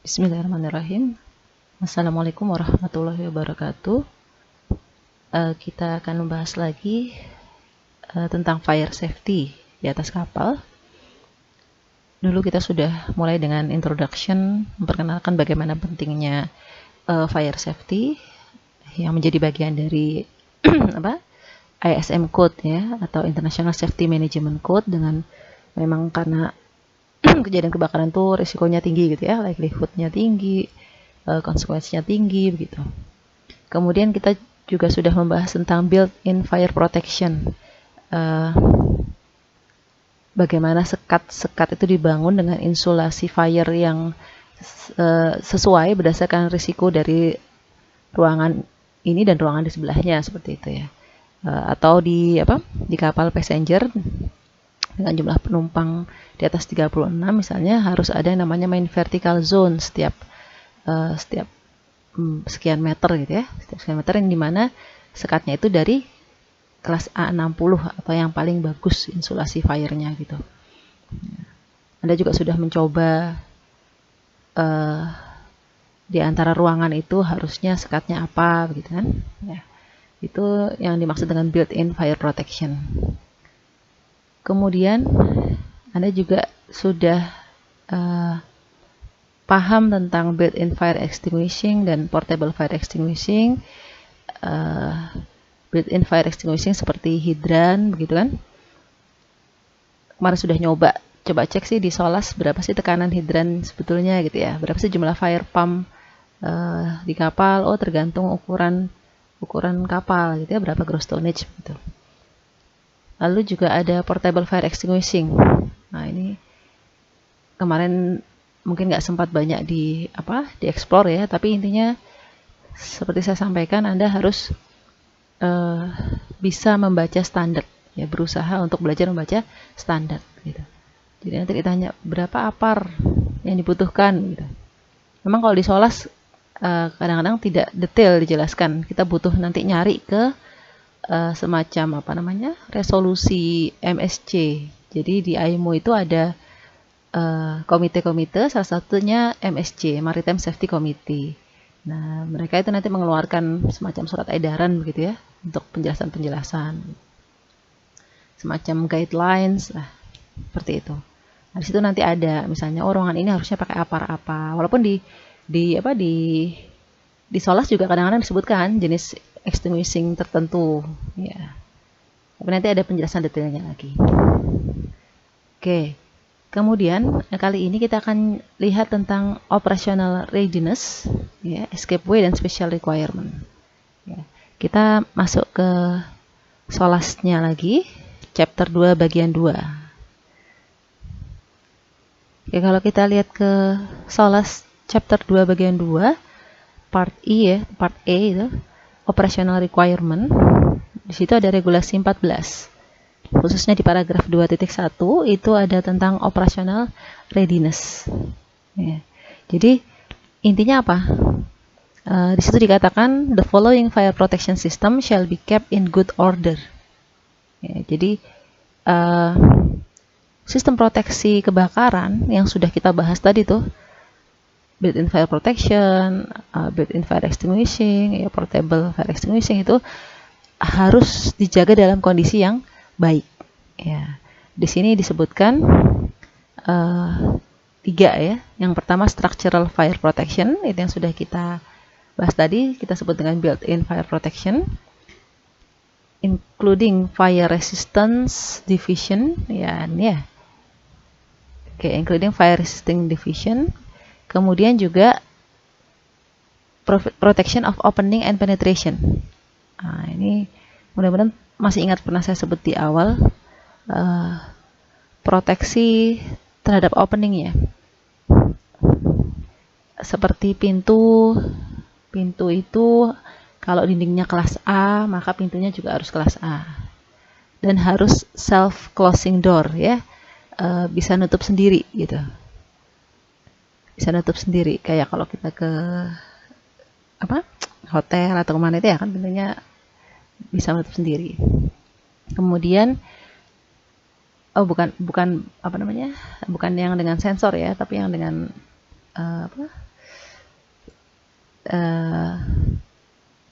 Bismillahirrahmanirrahim. Assalamualaikum warahmatullahi wabarakatuh. Kita akan membahas lagi tentang fire safety di atas kapal. Dulu kita sudah mulai dengan introduction, memperkenalkan bagaimana pentingnya fire safety yang menjadi bagian dari ISM Code ya, atau International Safety Management Code, dengan memang karena kejadian kebakaran tuh risikonya tinggi gitu ya, likelihood-nya tinggi, konsekuensinya tinggi begitu. Kemudian kita juga sudah membahas tentang built-in fire protection. Bagaimana sekat-sekat itu dibangun dengan insulasi fire yang sesuai berdasarkan risiko dari ruangan ini dan ruangan di sebelahnya, seperti itu ya. Atau di kapal passenger dengan jumlah penumpang di atas 36 misalnya, harus ada yang namanya main vertical zone setiap sekian meter gitu ya, setiap sekian meter, yang dimana sekatnya itu dari kelas A60 atau yang paling bagus insulasi fire-nya gitu. Anda juga sudah mencoba di antara ruangan itu harusnya sekatnya apa begitu kan ya. Itu yang dimaksud dengan built-in fire protection. Kemudian Anda juga sudah paham tentang built-in fire extinguishing dan portable fire extinguishing. Built-in fire extinguishing seperti hidran begitu kan. Kemarin sudah coba cek sih di SOLAS berapa sih tekanan hidran sebetulnya gitu ya. Berapa sih jumlah fire pump di kapal? Oh, tergantung ukuran kapal gitu ya, berapa gross tonnage gitu. Lalu juga ada portable fire extinguishing. Nah, ini kemarin mungkin nggak sempat banyak dieksplor ya, tapi intinya seperti saya sampaikan, Anda harus bisa membaca standar ya, berusaha untuk belajar membaca standar gitu. Jadi nanti ditanya berapa apar yang dibutuhkan gitu. Memang kalau di SOLAS kadang-kadang tidak detail dijelaskan. Kita butuh nanti nyari ke semacam resolusi MSC. Jadi di IMO itu ada komite-komite, salah satunya MSC, Maritime Safety Committee. Nah, mereka itu nanti mengeluarkan semacam surat edaran begitu ya, untuk penjelasan-penjelasan, semacam guidelines lah, seperti itu. Nah, di situ nanti ada misalnya ruangan ini harusnya pakai apa. Walaupun di SOLAS juga kadang-kadang disebutkan jenis extinguishing tertentu ya. Tapi nanti ada penjelasan detailnya lagi. Oke. Kemudian kali ini kita akan lihat tentang operational readiness ya, escape way dan special requirement ya. Kita masuk ke SOLAS-nya lagi, chapter 2 bagian 2. Oke, kalau kita lihat ke SOLAS chapter 2 bagian 2, part E ya, part E itu operational requirement. Di situ ada regulasi 14. Khususnya di paragraf 2.1 itu ada tentang operational readiness. Ya. Jadi intinya apa? Di situ dikatakan the following fire protection system shall be kept in good order. Ya, jadi sistem proteksi kebakaran yang sudah kita bahas tadi tuh, built-in fire protection, built-in fire extinguishing, ya, portable fire extinguishing, itu harus dijaga dalam kondisi yang baik. Ya, di sini disebutkan 3 ya. Yang pertama structural fire protection, itu yang sudah kita bahas tadi, kita sebut dengan built-in fire protection, including fire resistance division ya, ini ya. Oke, including fire resisting division. Kemudian juga protection of opening and penetration. Nah, ini mudah-mudahan masih ingat pernah saya sebut di awal, proteksi terhadap opening ya. Seperti pintu itu kalau dindingnya kelas A, maka pintunya juga harus kelas A. Dan harus self closing door ya. Bisa nutup sendiri gitu. Bisa nutup sendiri, kayak kalau kita ke hotel atau kemana itu ya kan, pintunya bisa nutup sendiri. Kemudian bukan yang dengan sensor ya, tapi yang dengan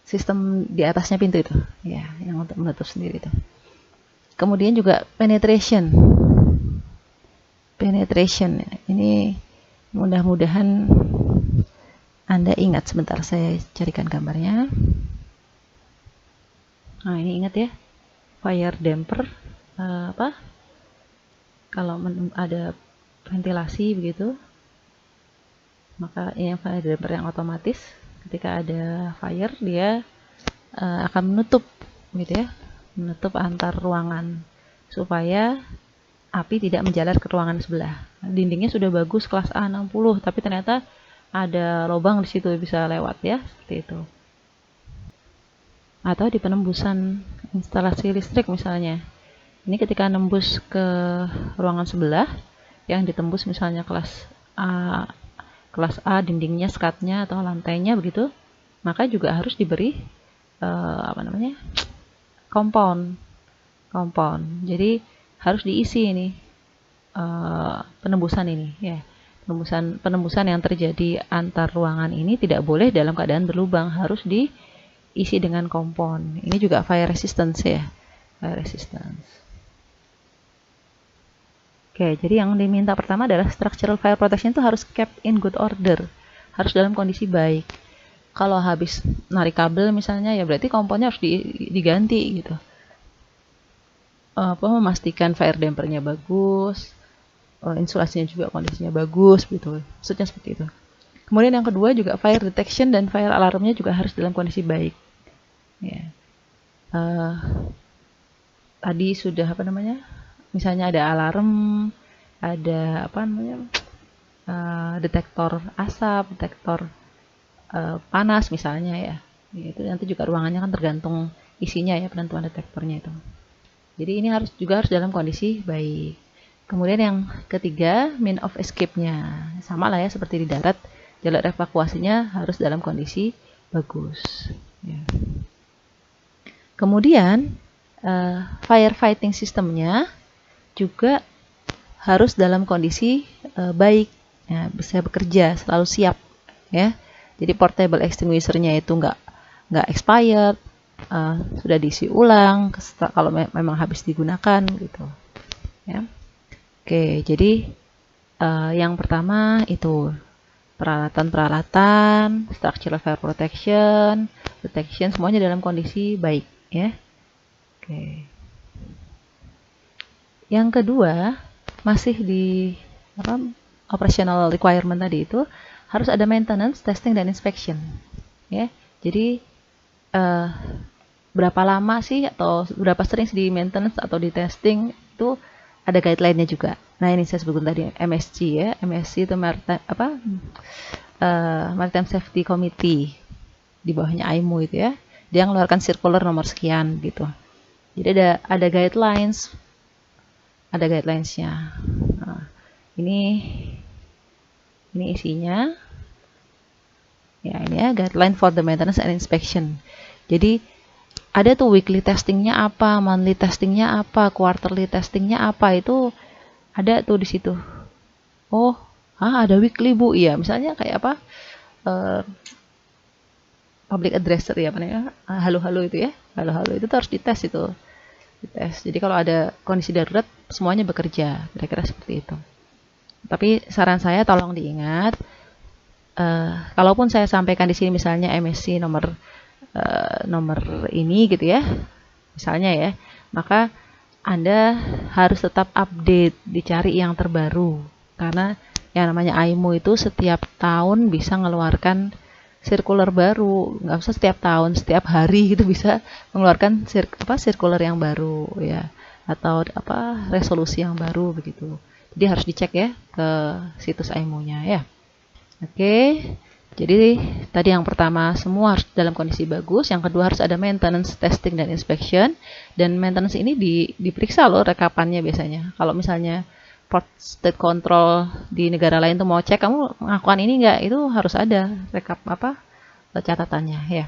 sistem di atasnya pintu itu, ya, yang untuk menutup sendiri itu. Kemudian juga penetration. Ini mudah-mudahan Anda ingat. Sebentar, saya carikan gambarnya. Nah, ini ingat ya, fire damper, kalau ada ventilasi begitu, maka ini fire damper yang otomatis. Ketika ada fire, dia akan menutup gitu ya, menutup antar ruangan supaya api tidak menjalar ke ruangan sebelah. Dindingnya sudah bagus kelas A 60, tapi ternyata ada lubang di situ, bisa lewat ya, seperti itu. Atau di penembusan instalasi listrik misalnya. Ini ketika nembus ke ruangan sebelah, yang ditembus misalnya kelas A dindingnya, skatnya atau lantainya begitu, maka juga harus diberi compound. Jadi harus diisi ini penembusan ini ya. Penembusan yang terjadi antar ruangan ini tidak boleh dalam keadaan berlubang, harus diisi dengan compound. Ini juga fire resistance ya, fire resistance. Oke, jadi yang diminta pertama adalah structural fire protection itu harus kept in good order, harus dalam kondisi baik. Kalau habis narik kabel misalnya, ya berarti komponnya harus diganti gitu. Memastikan fire dampernya bagus, insulasinya juga kondisinya bagus gitu. Maksudnya seperti itu. Kemudian yang kedua juga fire detection dan fire alarmnya juga harus dalam kondisi baik. Ya. Tadi sudah misalnya ada alarm, ada detektor asap, detektor panas misalnya ya. Itu nanti juga ruangannya kan tergantung isinya ya, penentuan detektornya itu. Jadi ini harus dalam kondisi baik. Kemudian yang ketiga, mean of escape-nya. Sama lah ya seperti di darat, jalur evakuasinya harus dalam kondisi bagus. Ya. Kemudian firefighting sistemnya juga harus dalam kondisi baik, ya, bisa bekerja, selalu siap, ya. Jadi portable extinguisher-nya itu nggak expired, sudah diisi ulang kalau memang habis digunakan gitu, ya. Oke, jadi yang pertama itu peralatan, structural fire protection, detection, semuanya dalam kondisi baik, ya. Oke. Yang kedua, masih di operational requirement tadi itu harus ada maintenance, testing, dan inspection, ya. Jadi berapa lama sih atau berapa sering di maintenance atau di testing itu ada guideline-nya juga. Nah, ini saya sebutkan tadi MSC ya. MSC itu Maritime Safety Committee, di bawahnya AIMU itu ya. Dia mengeluarkan circular nomor sekian gitu. Jadi ada guidelines, ada guidelines-nya. Nah, ini isinya. Ya, ini ya, guideline for the maintenance and inspection. Jadi ada tuh weekly testingnya apa, monthly testingnya apa, quarterly testingnya apa, itu ada tuh di situ. Oh, ada weekly Bu, iya. Misalnya kayak apa? Public addresser ya, halo-halo itu ya, halo-halo itu harus dites itu. Dites. Jadi kalau ada kondisi darurat semuanya bekerja, kira-kira seperti itu. Tapi saran saya tolong diingat, kalaupun saya sampaikan di sini misalnya MSC nomor ini gitu ya, misalnya ya, maka Anda harus tetap update, dicari yang terbaru, karena yang namanya AIMU itu setiap tahun bisa mengeluarkan circular baru, nggak usah setiap tahun, setiap hari gitu bisa mengeluarkan circular yang baru ya, atau resolusi yang baru begitu. Jadi harus dicek ya ke situs AIMU-nya ya. Oke. Jadi tadi yang pertama semua harus dalam kondisi bagus, yang kedua harus ada maintenance, testing, dan inspection. Dan maintenance ini diperiksa loh rekapannya biasanya. Kalau misalnya port state control di negara lain tuh mau cek kamu melakukan ini enggak, itu harus ada rekap catatannya ya.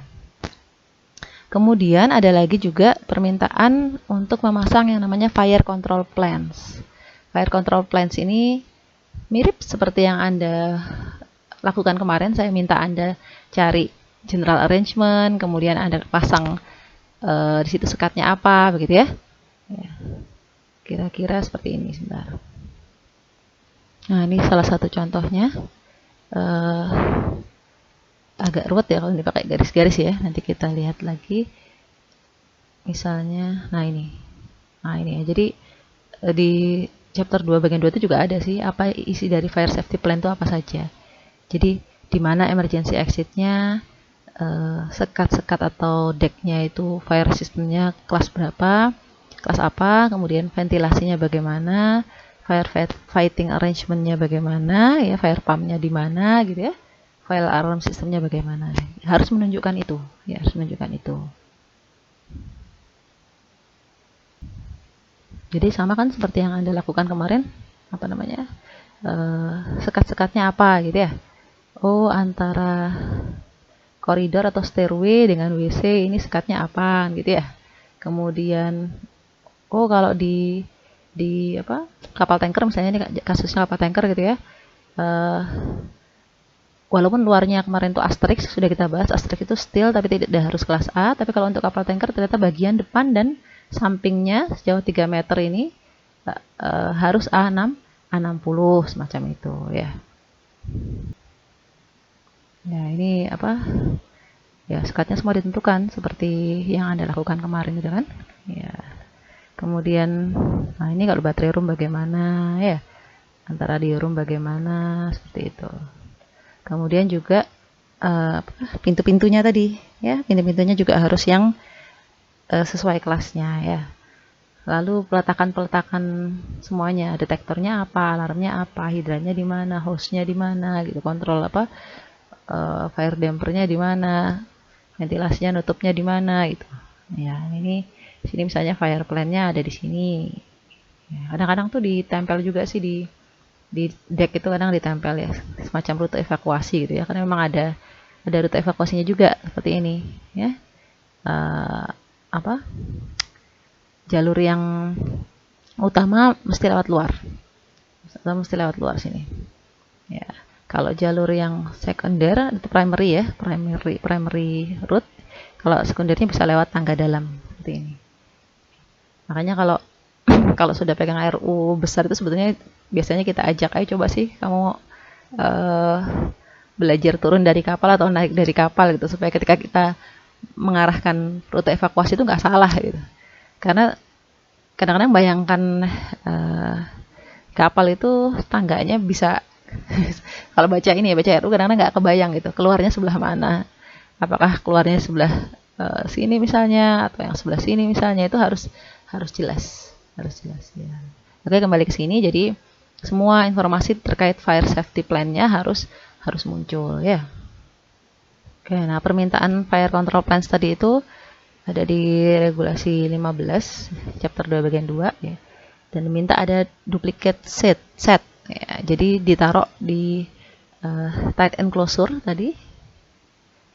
Kemudian ada lagi juga permintaan untuk memasang yang namanya fire control plans. Fire control plans ini mirip seperti yang Anda lakukan kemarin. Saya minta Anda cari general arrangement, kemudian Anda pasang di situ sekatnya apa, begitu ya. Kira-kira seperti ini sebentar. Nah, ini salah satu contohnya. Agak ruwet ya kalau dipakai garis-garis ya. Nanti kita lihat lagi. Misalnya, nah ini ya. Jadi di chapter 2 bagian 2 itu juga ada sih apa isi dari fire safety plan itu apa saja. Jadi di mana emergency exit-nya, sekat-sekat atau deck-nya itu fire system-nya kelas berapa, kelas apa, kemudian ventilasinya bagaimana, fire fighting arrangement-nya bagaimana, ya fire pump-nya di mana gitu ya. Fire alarm sistemnya bagaimana. Harus menunjukkan itu, ya harus menunjukkan itu. Jadi sama kan seperti yang Anda lakukan kemarin, apa namanya? Sekat-sekatnya apa gitu ya. Oh, antara koridor atau stairway dengan WC ini sekatnya apa gitu ya. Kemudian oh kalau di apa kapal tanker misalnya ini kasusnya kapal tanker gitu ya. Walaupun luarnya kemarin tuh Asterix sudah kita bahas, Asterix itu steel tapi tidak harus kelas A, tapi kalau untuk kapal tanker ternyata bagian depan dan sampingnya sejauh 3 meter ini harus A6, A60 semacam itu ya. Ya ini apa? Ya sekatnya semua ditentukan seperti yang Anda lakukan kemarin gitu kan. Ya. Kemudian nah ini kalau baterai room bagaimana ya? Antara di room bagaimana seperti itu. Kemudian juga pintu-pintunya tadi ya, pintu-pintunya juga harus yang sesuai kelasnya ya. Lalu peletakan semuanya, detektornya apa, alarmnya apa, hidrannya di mana, hose-nya di mana gitu, kontrol apa fire dampernya di mana, ventilasinya nutupnya di mana gitu. Ya, ini sini misalnya fire plan-nya ada di sini. Ya, kadang-kadang tuh ditempel juga sih di deck itu kadang ditempel ya semacam rute evakuasi gitu ya karena memang ada rute evakuasinya juga seperti ini ya apa jalur yang utama mesti lewat luar sini ya. Kalau jalur yang sekunder itu primary ya primary route, kalau sekundernya bisa lewat tangga dalam seperti ini. Makanya kalau sudah pegang RU besar itu sebetulnya biasanya kita ajak, ayo coba sih kamu belajar turun dari kapal atau naik dari kapal gitu supaya ketika kita mengarahkan rute evakuasi itu nggak salah gitu. Karena kadang-kadang bayangkan kapal itu tangganya bisa kalau baca ini ya baca RU kadang-kadang nggak kebayang gitu keluarnya sebelah mana. Apakah keluarnya sebelah sini misalnya atau yang sebelah sini misalnya, itu harus jelas ya. Oke, kembali ke sini. Jadi semua informasi terkait fire safety plan-nya harus muncul ya. Oke, nah permintaan fire control plans tadi itu ada di regulasi 15 chapter 2 bagian 2 ya. Dan diminta ada duplicate set ya. Jadi ditaruh di tight enclosure tadi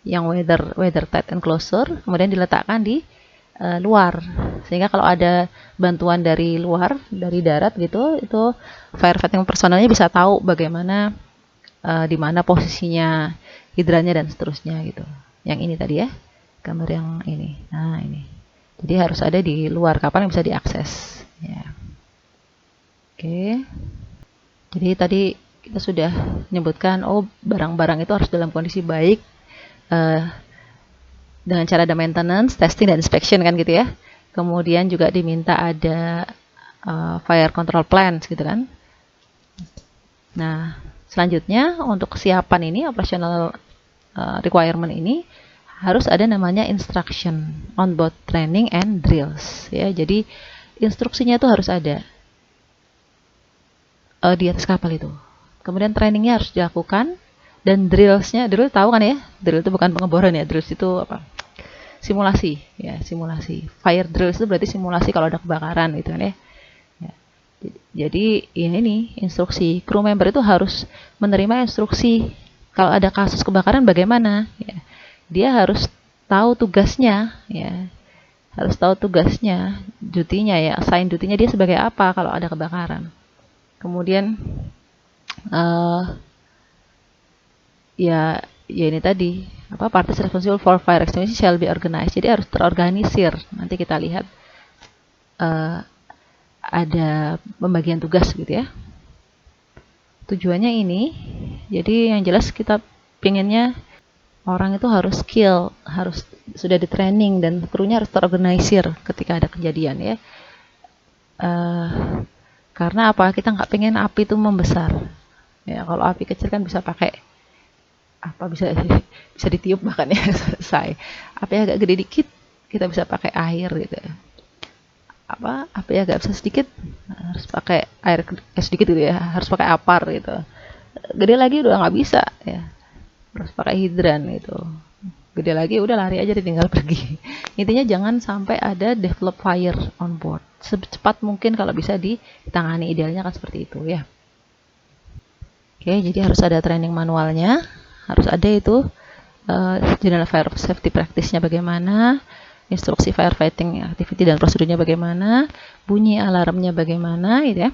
yang weather tight enclosure, kemudian diletakkan di luar, sehingga kalau ada bantuan dari luar, dari darat gitu, itu firefighting personelnya bisa tahu bagaimana di mana posisinya hidrannya dan seterusnya gitu. Yang ini tadi ya, gambar yang ini. Nah ini, jadi harus ada di luar kapal yang bisa diakses. Ya. Oke, jadi tadi kita sudah menyebutkan, oh barang-barang itu harus dalam kondisi baik. Dengan cara ada maintenance, testing, dan inspection kan gitu ya. Kemudian juga diminta ada fire control plans gitu kan. Nah, selanjutnya untuk kesiapan ini, operational requirement ini harus ada namanya instruction on board training and drills ya. Jadi instruksinya itu harus ada di atas kapal itu. Kemudian trainingnya harus dilakukan. Dan drill tahu kan ya, drill itu bukan pengeboran ya, drills itu apa? Simulasi ya, simulasi. Fire drills itu berarti simulasi kalau ada kebakaran gitu kan ya. Jadi ini instruksi crew member itu harus menerima instruksi kalau ada kasus kebakaran bagaimana ya. Dia harus tahu tugasnya ya. Harus tahu tugasnya, dutinya ya, assign dutinya dia sebagai apa kalau ada kebakaran. Kemudian ya ini tadi Parties responsible for fire extinguishing shall be organized. Jadi harus terorganisir. Nanti kita lihat ada pembagian tugas gitu ya. Tujuannya ini, jadi yang jelas kita pinginnya orang itu harus skill, harus sudah di training, dan krunya harus terorganisir ketika ada kejadian ya. Karena apa? Kita nggak pengen api itu membesar. Ya, kalau api kecil kan bisa pakai bisa ditiup bahkan ya selesai. Api agak gede dikit kita bisa pakai air gitu. Api agak besar sedikit harus pakai air sedikit gitu ya, harus pakai apar gitu. Gede lagi udah nggak bisa ya, harus pakai hidran gitu. Gede lagi udah lari aja tinggal pergi. Intinya jangan sampai ada develop fire on board. Secepat mungkin kalau bisa ditangani, idealnya kan seperti itu ya. Oke, jadi harus ada training manualnya, harus ada itu general fire safety practice-nya bagaimana, instruksi firefighting activity dan prosedurnya bagaimana, bunyi alarmnya bagaimana gitu ya.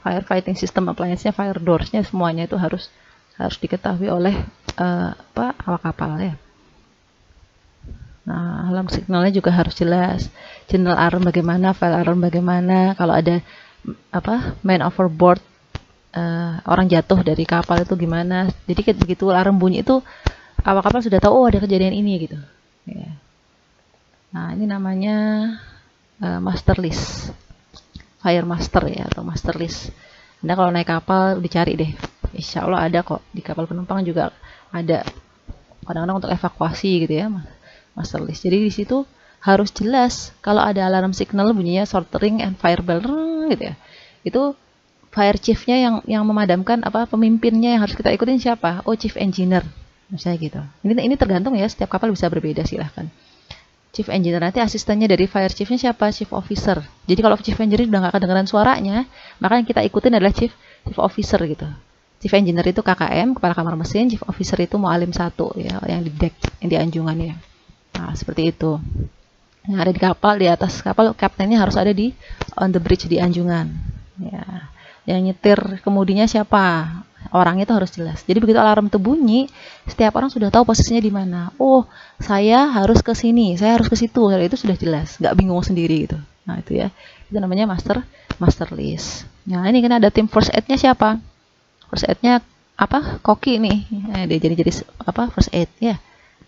Firefighting system appliance-nya, fire doors-nya, semuanya itu harus diketahui oleh awak kapal ya. Nah, alarm signalnya juga harus jelas. General alarm bagaimana, fire alarm bagaimana, kalau ada man overboard, orang jatuh dari kapal itu gimana. Jadi begitu alarm bunyi itu awak kapal sudah tahu, oh ada kejadian ini gitu ya. Nah, ini namanya master list, fire master ya, atau master list. Anda kalau naik kapal dicari deh, insya Allah ada kok, di kapal penumpang juga ada kadang-kadang untuk evakuasi gitu ya, master list. Jadi di situ harus jelas kalau ada alarm signal bunyinya short ring and fire bell gitu ya, itu fire chief-nya yang memadamkan, pemimpinnya yang harus kita ikutin siapa? Oh, chief engineer misalnya gitu. Ini tergantung ya, setiap kapal bisa berbeda, silahkan. Chief engineer, nanti asistennya dari fire chief-nya siapa? Chief officer. Jadi kalau chief engineer udah nggak kedengeran suaranya, maka yang kita ikutin adalah chief officer gitu. Chief engineer itu KKM, kepala kamar mesin. Chief officer itu mualim 1 ya, yang di deck, yang di anjungan ya. Nah, seperti itu. Yang ada di kapal, di atas kapal, kaptennya harus ada di on the bridge, di anjungan ya. Yang nyetir kemudinya siapa? Orangnya itu harus jelas. Jadi begitu alarm itu bunyi, setiap orang sudah tahu posisinya di mana. Oh, saya harus ke sini, saya harus ke situ. Itu sudah jelas, nggak bingung sendiri gitu. Nah, itu ya. Itu namanya master list. Nah, ini kan ada tim first aid-nya siapa? First aid-nya Koki nih. Dia jadi first aid ya.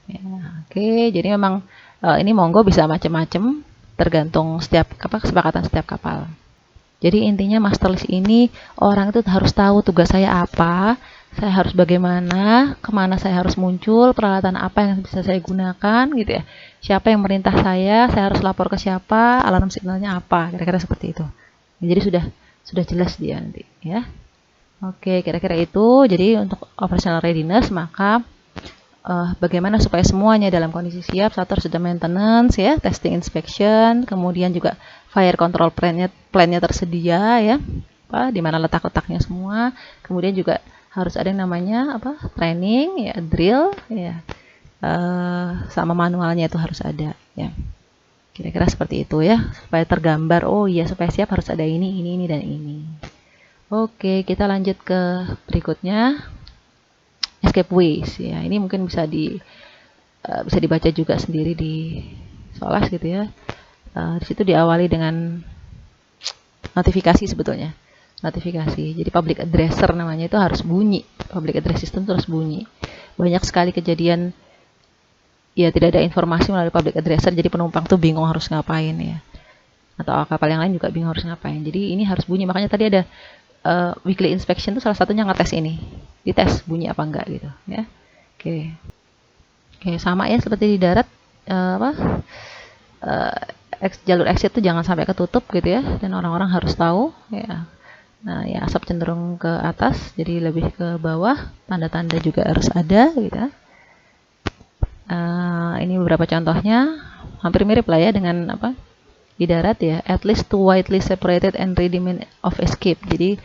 Ya, oke, jadi memang ini monggo bisa macam-macam, tergantung setiap kesepakatan setiap kapal. Jadi intinya master list ini orang itu harus tahu tugas saya apa, saya harus bagaimana, kemana saya harus muncul, peralatan apa yang bisa saya gunakan gitu ya. Siapa yang merintah saya harus lapor ke siapa, alarm signalnya apa, kira-kira seperti itu. Jadi sudah jelas dia nanti ya. Oke, kira-kira itu. Jadi untuk operational readiness, maka bagaimana supaya semuanya dalam kondisi siap. Satu, harus ada maintenance ya, testing, inspection, kemudian juga fire control plan-nya tersedia ya, di mana letak-letaknya semua. Kemudian juga harus ada yang namanya training ya, drill ya, sama manualnya itu harus ada ya. Kira-kira seperti itu ya, supaya tergambar, oh iya, supaya siap harus ada ini dan ini. Oke, kita lanjut ke berikutnya, escape ways ya. Ini mungkin bisa dibaca juga sendiri di Solas gitu ya. Di situ diawali dengan notifikasi sebetulnya. Notifikasi. Jadi public addresser namanya itu harus bunyi. Public address system itu harus bunyi. Banyak sekali kejadian ya tidak ada informasi melalui public addresser, jadi penumpang tuh bingung harus ngapain ya. Atau kapal yang lain juga bingung harus ngapain. Jadi ini harus bunyi. Makanya tadi ada weekly inspection itu salah satunya ngetes ini. Dites bunyi apa enggak gitu ya. Oke, sama ya seperti di darat, jalur exit itu jangan sampai ketutup gitu ya, dan orang-orang harus tahu ya. Nah ya, asap cenderung ke atas, jadi lebih ke bawah, tanda-tanda juga harus ada gitu. Ini beberapa contohnya, hampir mirip lah ya dengan di darat ya. At least two widely separated and ready means of escape. Jadi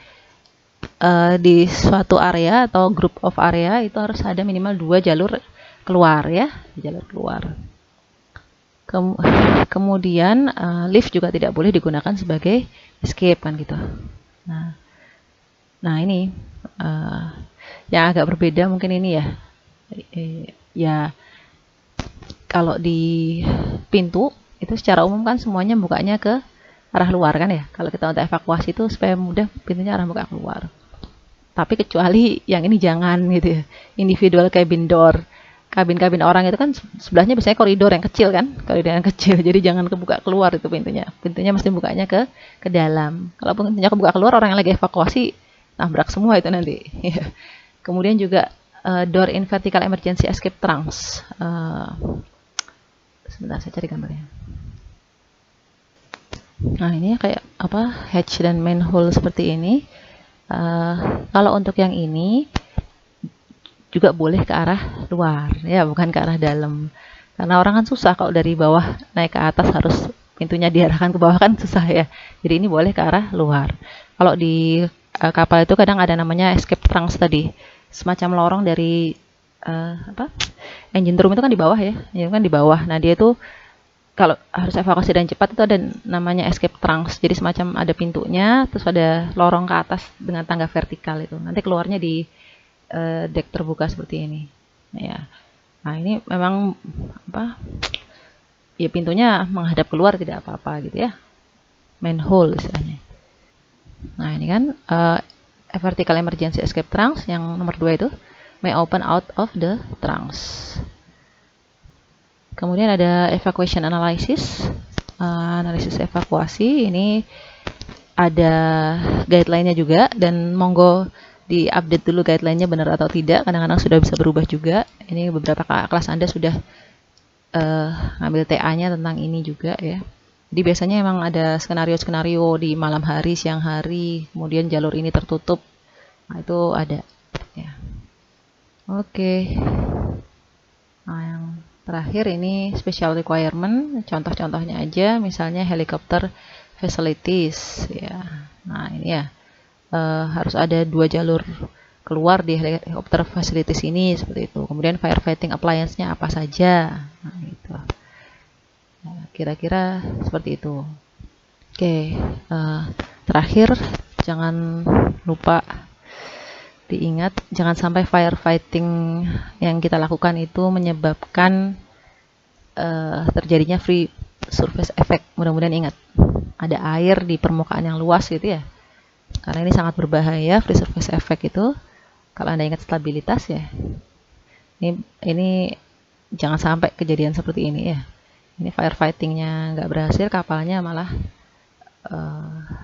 di suatu area atau group of area itu harus ada minimal 2 jalur keluar ya, jalur keluar. Kemudian lift juga tidak boleh digunakan sebagai escape kan gitu. Nah ini yang agak berbeda mungkin ini ya. Ya kalau di pintu itu secara umum kan semuanya bukanya ke arah luar kan ya. Kalau kita untuk evakuasi itu supaya mudah pintunya arah buka keluar. Tapi kecuali yang ini jangan gitu ya. Individual cabin door. Kabin-kabin orang itu kan sebelahnya biasanya koridor yang kecil kan, koridor yang kecil. Jadi jangan kebuka keluar itu pintunya. Pintunya mesti bukanya ke dalam. Kalau pintunya kebuka keluar, orang yang lagi evakuasi nabrak semua itu nanti. Kemudian juga door in vertical emergency escape trunks. Sebentar saya cari gambarnya. Nah ini kayak apa, hatch dan manhole seperti ini. Kalau untuk yang ini juga boleh ke arah luar ya, bukan ke arah dalam, karena orang kan susah kalau dari bawah naik ke atas harus pintunya diarahkan ke bawah kan susah ya. Jadi ini boleh ke arah luar. Kalau di kapal itu kadang ada namanya escape trunks tadi, semacam lorong dari engine room itu kan di bawah ya, kan di bawah. Nah dia itu kalau harus evakuasi dan cepat itu ada namanya escape trunks. Jadi semacam ada pintunya, terus ada lorong ke atas dengan tangga vertikal itu. Nanti keluarnya di deck terbuka seperti ini. Ya. Nah ini memang apa? Ya pintunya menghadap keluar tidak apa-apa gitu ya. Manhole istilahnya. Nah ini kan vertical emergency escape trunks yang nomor 2 itu may open out of the trunks. Kemudian ada evacuation analysis, analisis evakuasi. Ini ada guideline-nya juga, dan monggo di-update dulu guideline-nya benar atau tidak. Kadang-kadang sudah bisa berubah juga. Ini beberapa kelas Anda sudah ngambil TA-nya tentang ini juga ya. Jadi biasanya emang ada skenario-skenario di malam hari, siang hari, kemudian jalur ini tertutup. Nah itu ada ya. Oke. Nah yang terakhir ini special requirement, contoh-contohnya aja, misalnya helikopter facilities ya. Nah ini ya, harus ada 2 jalur keluar di helikopter facilities ini seperti itu. Kemudian firefighting appliance-nya apa saja. Nah gitu. Nah, kira-kira seperti itu. Oke, terakhir jangan lupa diingat, jangan sampai firefighting yang kita lakukan itu menyebabkan terjadinya free surface effect. Mudah-mudahan ingat, ada air di permukaan yang luas gitu ya, karena ini sangat berbahaya. Free surface effect itu, kalau Anda ingat stabilitas ya, ini jangan sampai kejadian seperti ini ya. Ini firefightingnya nggak berhasil, kapalnya malah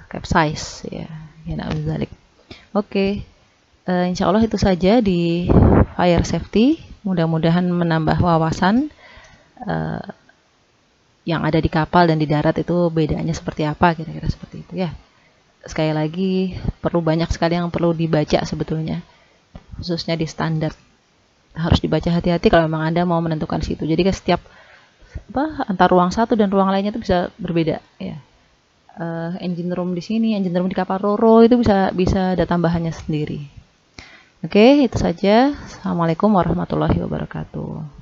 capsize ya. Oke. Insya Allah itu saja di fire safety. Mudah-mudahan menambah wawasan yang ada di kapal dan di darat itu bedanya seperti apa, kira-kira seperti itu ya. Sekali lagi, perlu banyak sekali yang perlu dibaca sebetulnya, khususnya di standar. Harus dibaca hati-hati kalau memang Anda mau menentukan situ. Jadi setiap antar ruang satu dan ruang lainnya itu bisa berbeda ya. Engine room di sini, engine room di kapal Roro itu bisa ada tambahannya sendiri. Oke, itu saja. Assalamualaikum warahmatullahi wabarakatuh.